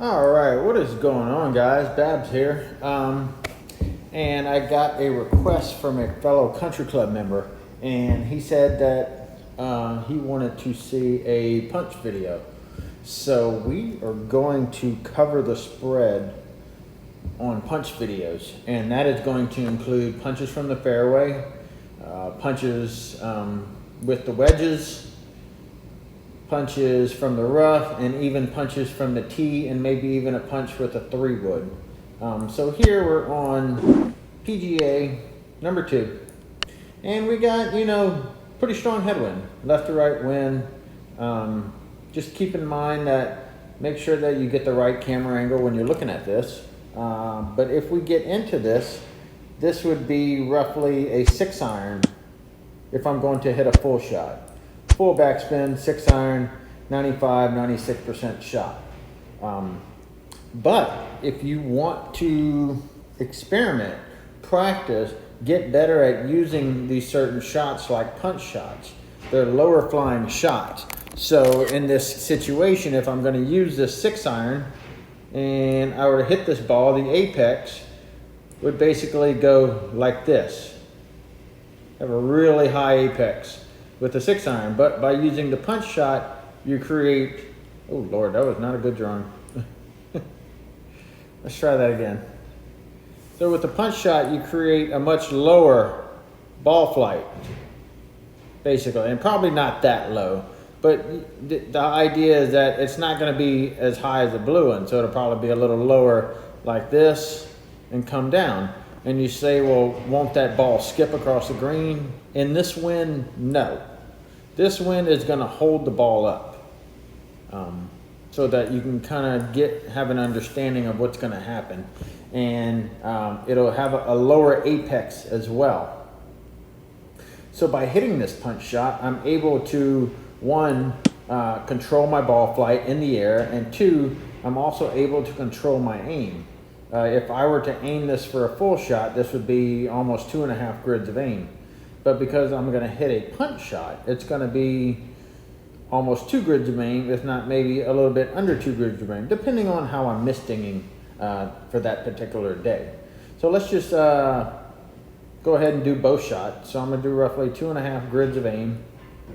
All right, what is going on, guys? Babs here. And I got a request from a fellow country club member, and he said that he wanted to see a punch video. So we are going to cover the spread on punch videos, and that is going to include punches from the fairway, punches with the wedges, punches from the rough, and even punches from the tee, and maybe even a punch with a 3-wood. So here we're on PGA number 2, and we got, pretty strong headwind, left to right wind. Just keep in mind that, make sure that you get the right camera angle when you're looking at this. But if we get into this would be roughly a 6-iron if I'm going to hit a full shot. Full backspin, 6-iron, 95-96% shot. But if you want to experiment, practice, get better at using these certain shots like punch shots, they're lower flying shots. So in this situation, if I'm going to use this 6-iron and I were to hit this ball, the apex would basically go like this. Have a really high apex with the 6-iron, but by using the punch shot, you create, oh Lord, that was not a good drawing. Let's try that again. So with the punch shot, you create a much lower ball flight, basically, and probably not that low, but the idea is that it's not going to be as high as the blue one, so it'll probably be a little lower like this and come down. And you say, well, won't that ball skip across the green? In this wind, no. This wind is going to hold the ball up, so that you can kind of have an understanding of what's going to happen. And it'll have a lower apex as well. So by hitting this punch shot, I'm able to, 1, control my ball flight in the air, and 2, I'm also able to control my aim. If I were to aim this for a full shot, this would be almost 2.5 grids of aim. But because I'm going to hit a punch shot, it's going to be almost 2 grids of aim, if not maybe a little bit under 2 grids of aim, depending on how I'm misstinging for that particular day. So let's just go ahead and do both shots. So I'm going to do roughly 2.5 grids of aim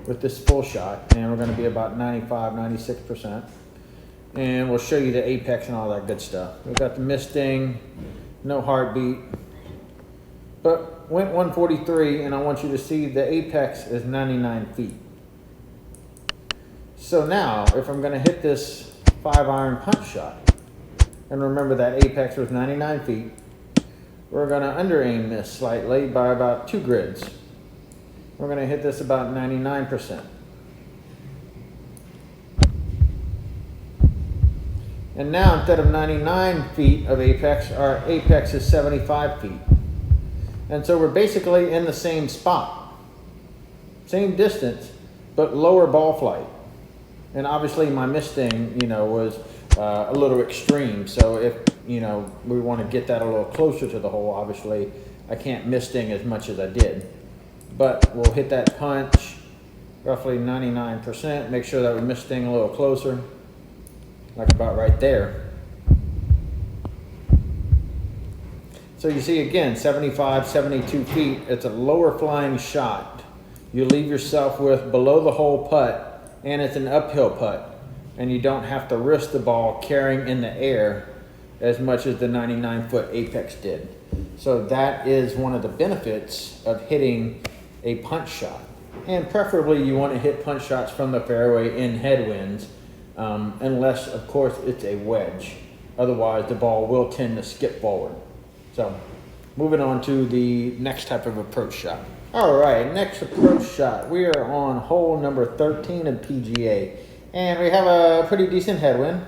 with this full shot, and we're going to be about 95-96%. And we'll show you the apex and all that good stuff. We've got the misting, no heartbeat, but went 143, and I want you to see the apex is 99 feet. So now, if I'm going to hit this 5-iron punch shot, and remember that apex was 99 feet, we're going to under aim this slightly by about 2 grids. We're going to hit this about 99%. And now, instead of 99 feet of apex, our apex is 75 feet. And so we're basically in the same spot, same distance, but lower ball flight. And obviously my misting, was a little extreme. So if, we want to get that a little closer to the hole, obviously I can't misting as much as I did. But we'll hit that punch, roughly 99%, make sure that we misting a little closer, like about right there. So you see again, 75, 72 feet, it's a lower flying shot. You leave yourself with below the hole putt, and it's an uphill putt. And you don't have to risk the ball carrying in the air as much as the 99-foot apex did. So that is one of the benefits of hitting a punch shot. And preferably you want to hit punch shots from the fairway in headwinds, unless, of course, it's a wedge. Otherwise, the ball will tend to skip forward. So, moving on to the next type of approach shot. All right, next approach shot. We are on hole number 13 of PGA, and we have a pretty decent headwind.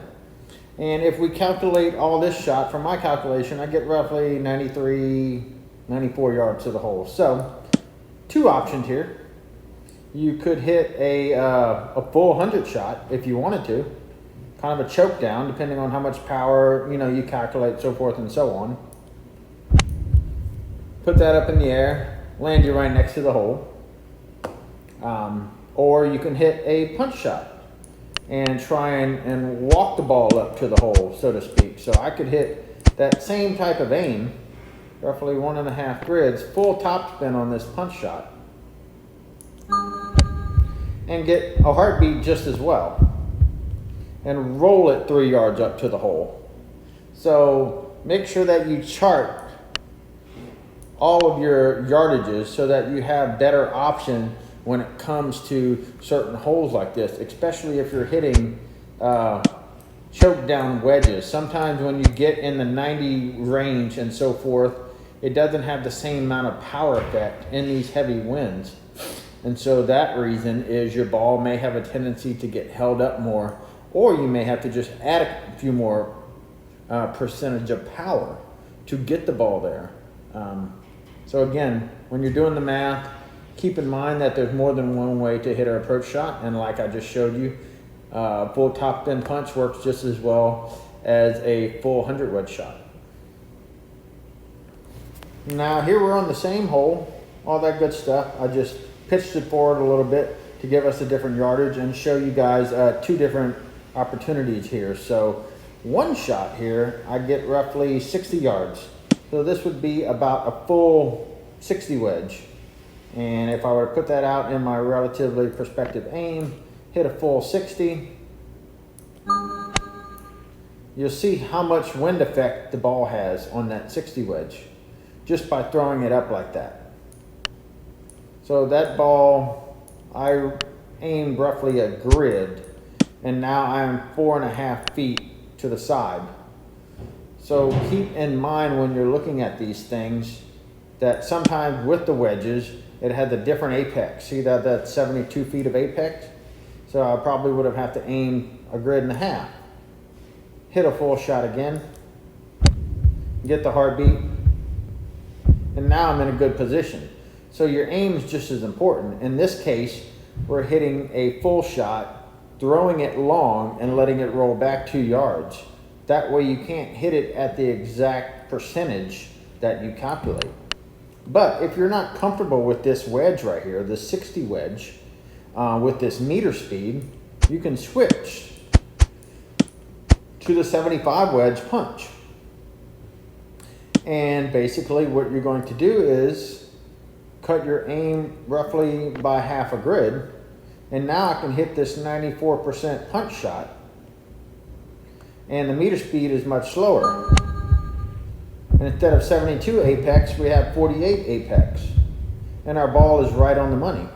And if we calculate all this shot, from my calculation, I get roughly 93, 94 yards to the hole. So, 2 options here. You could hit a full 100 shot if you wanted to, kind of a choke down, depending on how much power you calculate, so forth and so on. Put that up in the air, land you right next to the hole. Or you can hit a punch shot. and try and walk the ball up to the hole, so to speak. So I could hit that same type of aim, roughly 1.5 grids, full topspin on this punch shot, and get a heartbeat just as well, and roll it 3 yards up to the hole. So make sure that you chart all of your yardages so that you have better option when it comes to certain holes like this, especially if you're hitting choke down wedges. Sometimes when you get in the 90 range and so forth, it doesn't have the same amount of power effect in these heavy winds. And so that reason is your ball may have a tendency to get held up more, or you may have to just add a few more percentage of power to get the ball there. So again, when you're doing the math, keep in mind that there's more than one way to hit an approach shot, and like I just showed you, full top spin punch works just as well as a full 100 wedge shot. Now here we're on the same hole, all that good stuff. I just pitched it forward a little bit to give us a different yardage and show you guys 2 different opportunities here. So one shot here, I get roughly 60 yards. So this would be about a full 60 wedge. And if I were to put that out in my relatively perspective aim, hit a full 60, you'll see how much wind effect the ball has on that 60 wedge just by throwing it up like that. So that ball, I aimed roughly a grid, and now I'm 4.5 feet to the side. So keep in mind when you're looking at these things that sometimes with the wedges, it had the different apex. See that's 72 feet of apex? So I probably would have had to aim a grid and a half. Hit a full shot again, get the heartbeat, and now I'm in a good position. So your aim is just as important. In this case, we're hitting a full shot, throwing it long and letting it roll back 2 yards. That way you can't hit it at the exact percentage that you calculate. But if you're not comfortable with this wedge right here, the 60 wedge, with this meter speed, you can switch to the 75 wedge punch. And basically what you're going to do is cut your aim roughly by half a grid. And now I can hit this 94% punch shot. And the meter speed is much slower. And instead of 72 apex, we have 48 apex. And our ball is right on the money.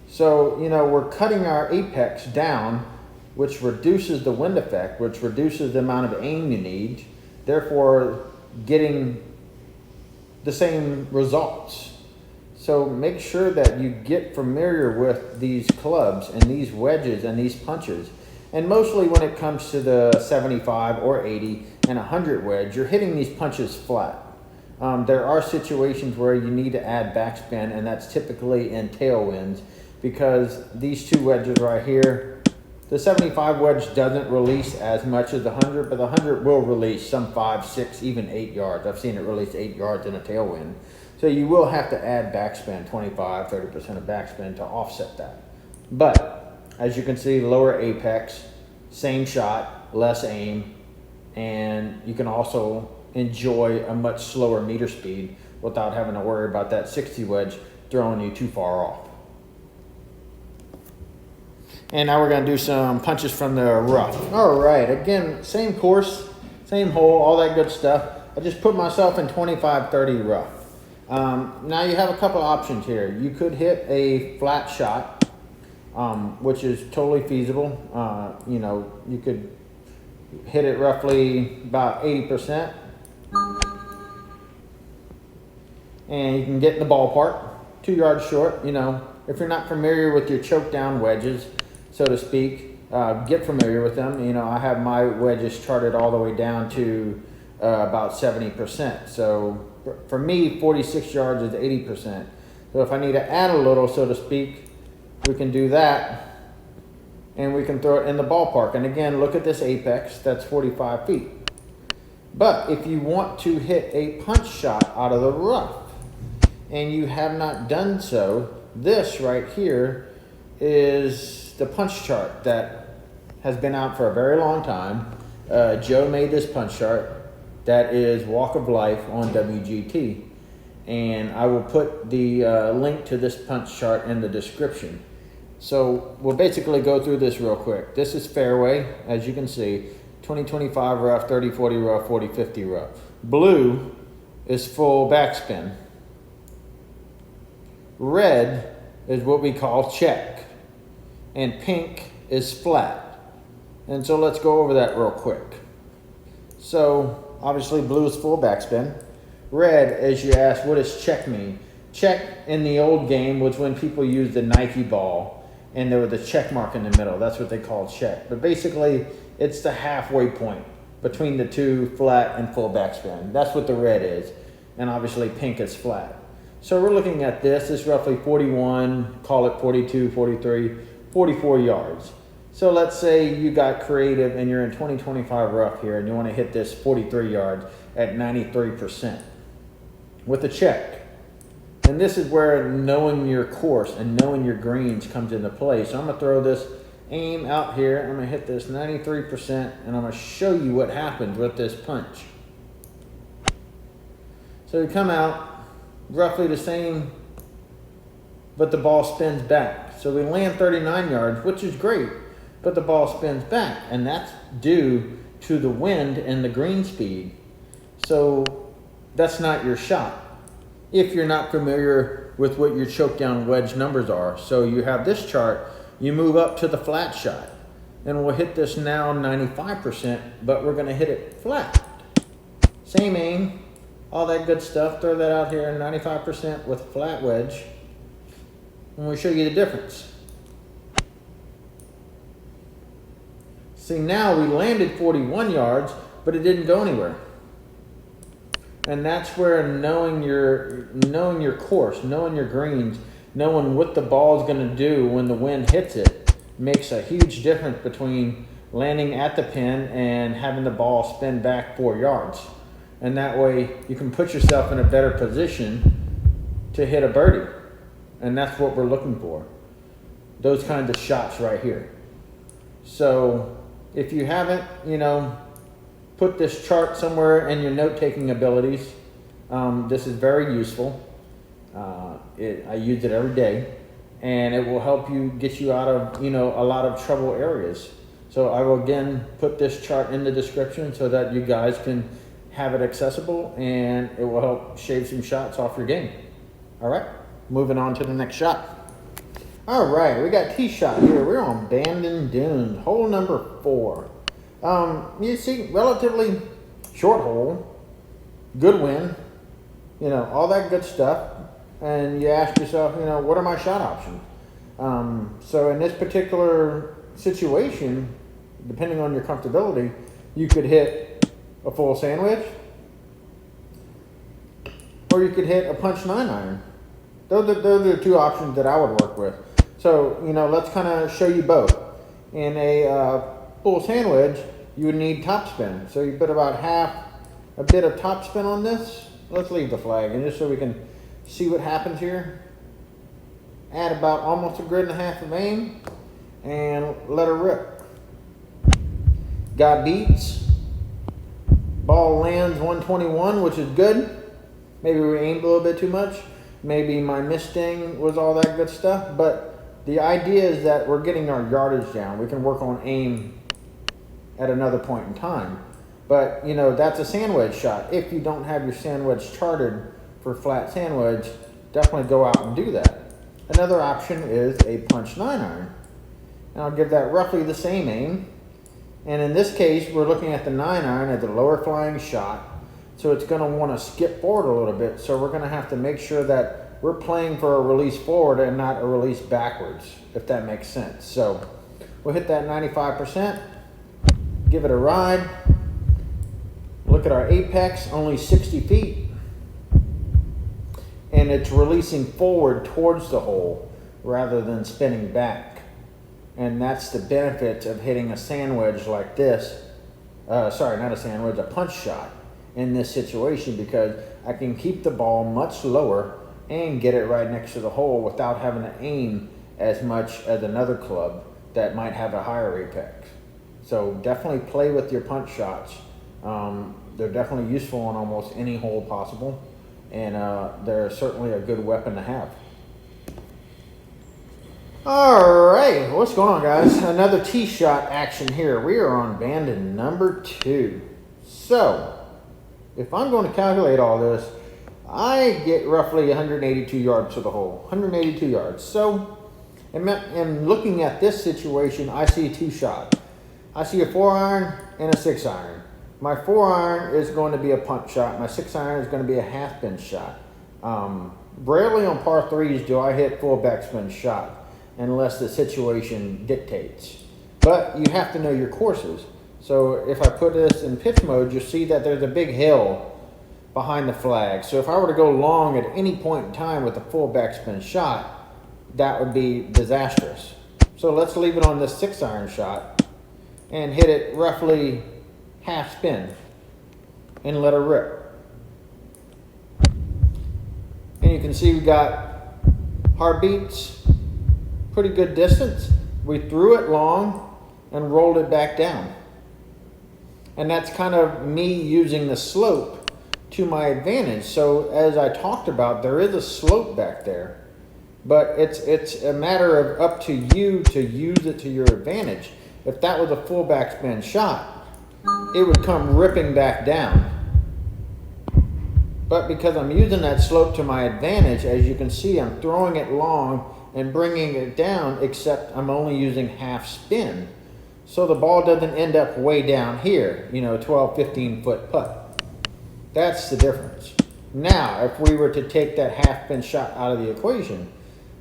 So, you know, we're cutting our apex down, which reduces the wind effect, which reduces the amount of aim you need, therefore getting the same results. So make sure that you get familiar with these clubs and these wedges and these punches. And mostly when it comes to the 75 or 80 and 100 wedge, you're hitting these punches flat. There are situations where you need to add backspin, and that's typically in tailwinds, because these 2 wedges right here, the 75 wedge doesn't release as much as the 100, but the 100 will release some 5, 6, even 8 yards. I've seen it release 8 yards in a tailwind. So you will have to add backspin, 25, 30% of backspin to offset that. But as you can see, lower apex, same shot, less aim, and you can also enjoy a much slower meter speed without having to worry about that 60 wedge throwing you too far off. And now we're going to do some punches from the rough. All right, again, same course, same hole, all that good stuff. I just put myself in 25-30 rough. Now you have a couple options here. You could hit a flat shot, which is totally feasible. You know, you could hit it roughly about 80%. And you can get in the ballpark, 2 yards short. You know, if you're not familiar with your choke down wedges, so to speak, get familiar with them. You know, I have my wedges charted all the way down to about 70%. So for me, 46 yards is 80%. So if I need to add a little, so to speak, we can do that, and we can throw it in the ballpark. And again, look at this apex, that's 45 feet. But if you want to hit a punch shot out of the rough, and you have not done so, this right here is the punch chart that has been out for a very long time. Joe made this punch chart that is Walk of Life on WGT. And I will put the link to this punch chart in the description. So we'll basically go through this real quick. This is Fairway, as you can see, 20-25 rough, 30-40 rough, 40-50 rough. Blue is full backspin. Red is what we call check. And pink is flat. And so let's go over that real quick. So obviously blue is full backspin. Red, as you asked, what does check mean? Check in the old game was when people used the Nike ball and there was a check mark in the middle. That's what they called check. But basically, it's the halfway point between the two, flat and full backspin. That's what the red is. And obviously pink is flat. So we're looking at this. It's roughly 41, call it 42, 43, 44 yards. So let's say you got creative and you're in 20-25 rough here and you want to hit this 43 yards at 93%. With a check. And this is where knowing your course and knowing your greens comes into play. So I'm going to throw this aim out here. I'm going to hit this 93% and I'm going to show you what happens with this punch. So you come out roughly the same, but the ball spins back. So we land 39 yards, which is great, but the ball spins back. And that's due to the wind and the green speed. So that's not your shot if you're not familiar with what your choke down wedge numbers are. So you have this chart, you move up to the flat shot, and we'll hit this now 95%, but we're gonna hit it flat. Same aim, all that good stuff, throw that out here, 95% with flat wedge, and we'll show you the difference. See, now we landed 41 yards, but it didn't go anywhere. And that's where knowing your course, knowing your greens, knowing what the ball is going to do when the wind hits it makes a huge difference between landing at the pin and having the ball spin back 4 yards. And that way you can put yourself in a better position to hit a birdie. And that's what we're looking for. Those kinds of shots right here. So if you haven't, put this chart somewhere in your note-taking abilities. This is very useful. I use it every day, and it will help you get you out of a lot of trouble areas. So I will again put this chart in the description so that you guys can have it accessible, and it will help shave some shots off your game. All right, moving on to the next shot. All right, we got tee shot here. We're on Bandon Dunes, hole number 4. You see, relatively short hole, good wind, all that good stuff. And you ask yourself, what are my shot options? So in this particular situation, depending on your comfortability, you could hit a full sandwich, or you could hit a punch 9-iron. Those are the two options that I would work with. So, let's kind of show you both. In a full sandwich, you would need topspin. So you put about a bit of topspin on this. Let's leave the flag, and just so we can see what happens here. Add about almost a grid and a half of aim, and let her rip. Got beats. Ball lands 121, which is good. Maybe we aimed a little bit too much. Maybe my misting was all that good stuff, but the idea is that we're getting our yardage down. We can work on aim at another point in time. But, that's a sandwich shot. If you don't have your sandwich charted for flat sandwich, definitely go out and do that. Another option is a punch 9-iron. And I'll give that roughly the same aim. And in this case, we're looking at the 9-iron as a lower flying shot. So it's going to want to skip forward a little bit. So we're going to have to make sure that we're playing for a release forward and not a release backwards, if that makes sense. So we'll hit that 95%. Give it a ride. Look at our apex, only 60 feet. And it's releasing forward towards the hole rather than spinning back. And that's the benefit of hitting a sandwich like this. Sorry, not a sandwich, a punch shot in this situation, because I can keep the ball much lower and get it right next to the hole without having to aim as much as another club that might have a higher apex. So definitely play with your punch shots. They're definitely useful on almost any hole possible, and they're certainly a good weapon to have. All right, what's going on, guys? Another tee shot action here. We are on Bandon number 2. So, if I'm going to calculate all this, I get roughly 182 yards to the hole. 182 yards. So, in looking at this situation, I see a 2-shot. I see a 4-iron and a 6-iron. My 4-iron is going to be a punch shot. My 6-iron is going to be a half-pin shot. Rarely on par 3s do I hit full backspin shot, unless the situation dictates. But you have to know your courses. So if I put this in pitch mode, you'll see that there's a big hill behind the flag. So if I were to go long at any point in time with a full backspin shot, that would be disastrous. So let's leave it on this 6-iron shot and hit it roughly half spin and let her rip. And you can see we got heartbeats. Pretty good distance. We threw it long and rolled it back down. And that's kind of me using the slope to my advantage. So as I talked about, there is a slope back there, but it's a matter of up to you to use it to your advantage. If that was a full backspin shot, it would come ripping back down. But because I'm using that slope to my advantage, as you can see, I'm throwing it long and bringing it down, except I'm only using half spin. So the ball doesn't end up way down here, 12, 15 foot putt. That's the difference. Now, if we were to take that half spin shot out of the equation,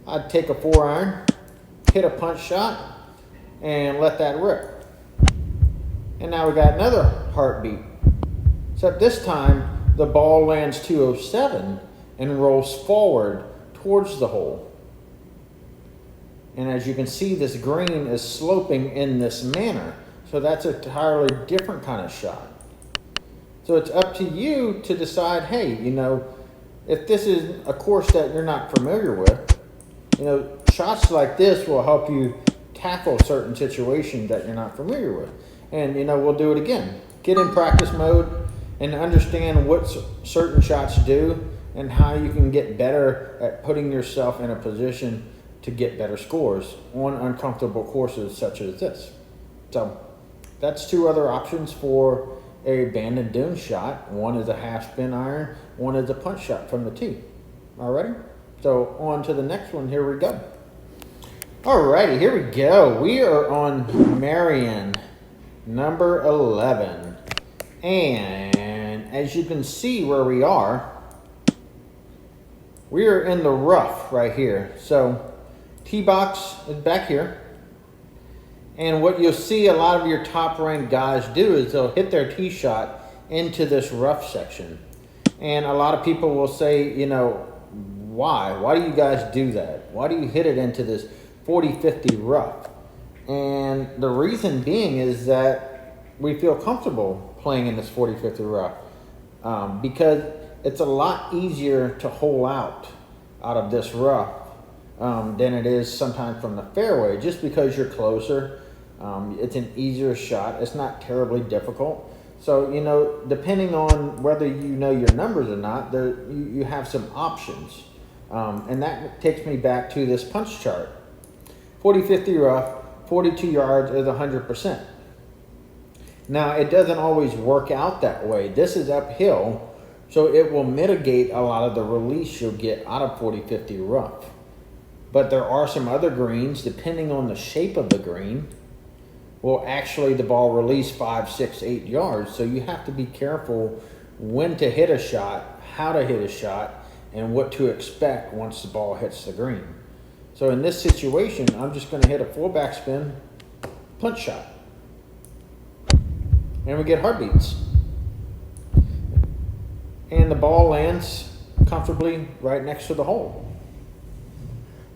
I'd take a 4-iron, hit a punch shot, and let that rip. And now we got another heartbeat. Except this time, the ball lands 207 and rolls forward towards the hole. And as you can see, this green is sloping in this manner. So that's an entirely different kind of shot. So it's up to you to decide, hey, if this is a course that you're not familiar with, shots like this will help you tackle certain situations that you're not familiar with. And, we'll do it again. Get in practice mode and understand what certain shots do and how you can get better at putting yourself in a position to get better scores on uncomfortable courses such as this. So that's 2 other options for a Bandon dune shot. One is a half spin iron, one is a punch shot from the tee. Alrighty, so on to the next one. Here we go. Alrighty, here we go. We are on Merion number 11. And as you can see where we are in the rough right here. So tee box is back here, and what you'll see a lot of your top ranked guys do is they'll hit their tee shot into this rough section. And a lot of people will say, why do you guys do that? Why do you hit it into this 40-50 rough? And the reason being is that we feel comfortable playing in this 40-50 rough, because it's a lot easier to hole out of this rough than it is sometimes from the fairway, just because you're closer. It's an easier shot. It's not terribly difficult. So, depending on whether you know your numbers or not, you have some options. And that takes me back to this punch chart. 40-50 rough, 42 yards is 100%. Now, it doesn't always work out that way. This is uphill, so it will mitigate a lot of the release you'll get out of 40-50 rough. But there are some other greens, depending on the shape of the green, will actually the ball release 5, 6, 8 yards. So you have to be careful when to hit a shot, how to hit a shot, and what to expect once the ball hits the green. So in this situation, I'm just going to hit a full backspin punch shot. And we get heartbeats. And the ball lands comfortably right next to the hole.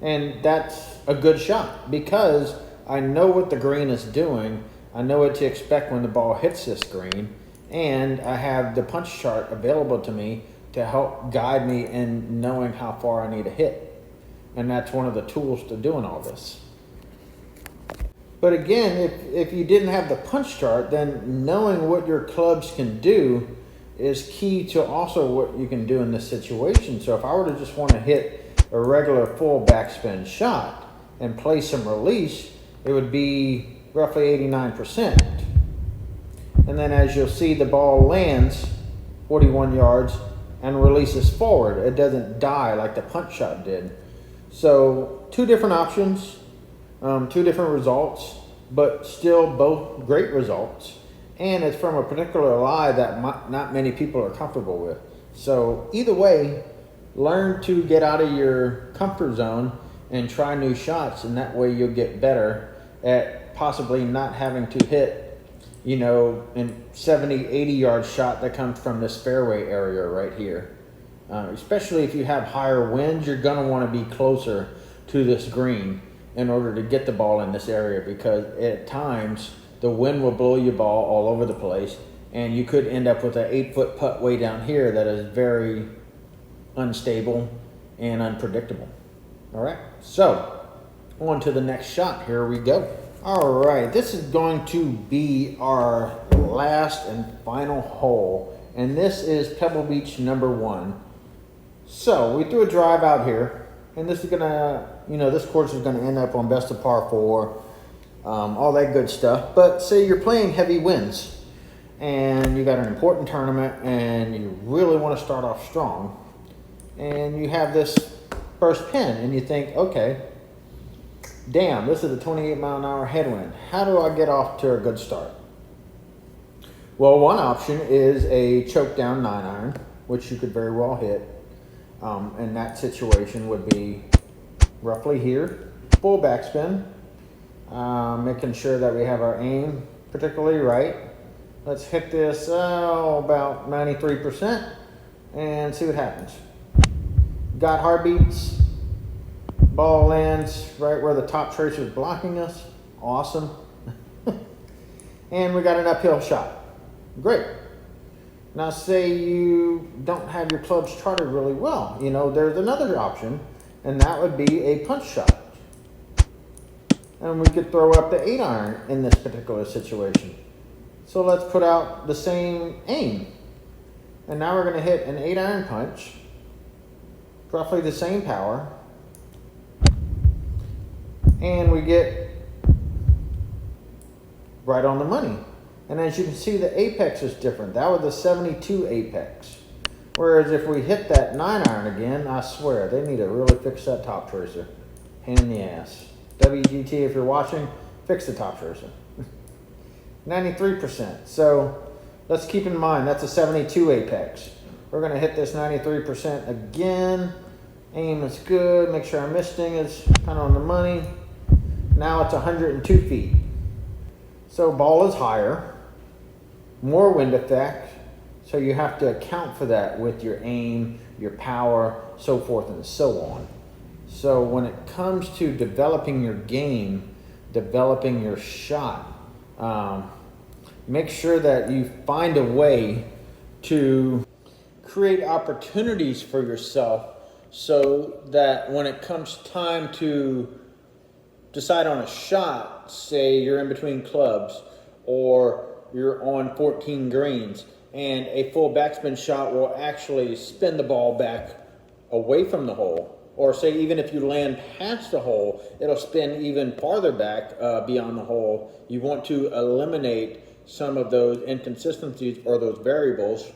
And that's a good shot because I know what the green is doing. I know what to expect when the ball hits this green. And I have the punch chart available to me to help guide me in knowing how far I need to hit. And that's one of the tools to doing all this. But again, if you didn't have the punch chart, then knowing what your clubs can do is key to also what you can do in this situation. So if I were to just want to hit a regular full backspin shot and play some release, it would be roughly 89%. And then as you'll see, the ball lands 41 yards and releases forward. It doesn't die like the punch shot did. So two different options, two different results, but still both great results. And it's from a particular lie that not many people are comfortable with. So either way, learn to get out of your comfort zone and try new shots, and that way you'll get better at possibly not having to hit, you know, a 70, 80 yard shot that comes from this fairway area right here. Especially if you have higher winds, you're going to want to be closer to this green in order to get the ball in this area, because at times the wind will blow your ball all over the place, and you could end up with an 8-foot putt way down here that is very unstable and unpredictable. All right, so on to the next shot. Here we go. All right, this is going to be our last and final hole, and this is Pebble Beach number 1. So we threw a drive out here, and this is gonna, you know, this course is gonna end up on best of par 4, all that good stuff. But say you're playing heavy winds, and you got an important tournament, and you really want to start off strong, and you have this first pin, and you think, okay, damn, this is a 28-mile-an-hour headwind. How do I get off to a good start? Well, one option is a choke down 9-iron, which you could very well hit. And that situation would be roughly here, full backspin, making sure that we have our aim particularly right. Let's hit this about 93% and see what happens. Got heartbeats. Ball lands right where the top tracer is blocking us. Awesome. And we got an uphill shot. Great. Now say you don't have your clubs charted really well. You know, there's another option, and that would be a punch shot. And we could throw up the 8-iron in this particular situation. So let's put out the same aim. And now we're going to hit an 8-iron punch, roughly the same power. And we get right on the money. And as you can see, the apex is different. That was the 72 apex. Whereas if we hit that 9-iron again, I swear, they need to really fix that top tracer. Pain in the ass. WGT, if you're watching, fix the top tracer. 93%. So let's keep in mind, that's a 72 apex. We're going to hit this 93% again. Aim is good. Make sure our misting is kind of on the money. Now it's 102 feet. So ball is higher. More wind effect, so you have to account for that with your aim, your power, so forth and so on. So when it comes to developing your game, developing your shot, make sure that you find a way to create opportunities for yourself so that when it comes time to decide on a shot, say you're in between clubs or you're on 14 greens, and a full backspin shot will actually spin the ball back away from the hole. Or say even if you land past the hole, it'll spin even farther back beyond the hole. You want to eliminate some of those inconsistencies or those variables.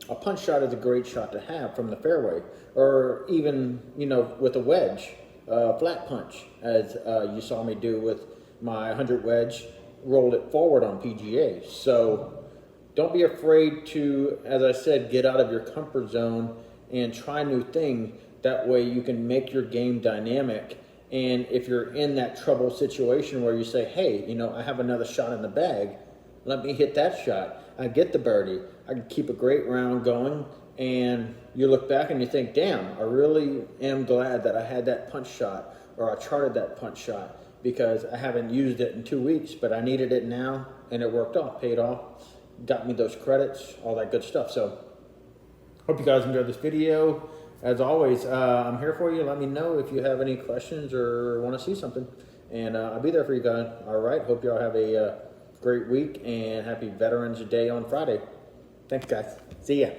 A punch shot is a great shot to have from the fairway, or even, you know, with a wedge, flat punch, as you saw me do with my 100 wedge. Rolled it forward on PGA. So don't be afraid to, as I said, get out of your comfort zone and try new things. That way you can make your game dynamic. And if you're in that trouble situation where you say, hey, you know, I have another shot in the bag, let me hit that shot. I get the birdie. I can keep a great round going. And you look back and you think, damn, I really am glad that I had that punch shot, or I charted that punch shot, because I haven't used it in 2 weeks, but I needed it now, and it worked off, paid off, got me those credits, all that good stuff. So hope you guys enjoyed this video. As always, I'm here for you. Let me know if you have any questions or want to see something. And I'll be there for you guys. All right. Hope y'all have a great week and happy Veterans Day on Friday. Thanks, guys. See ya.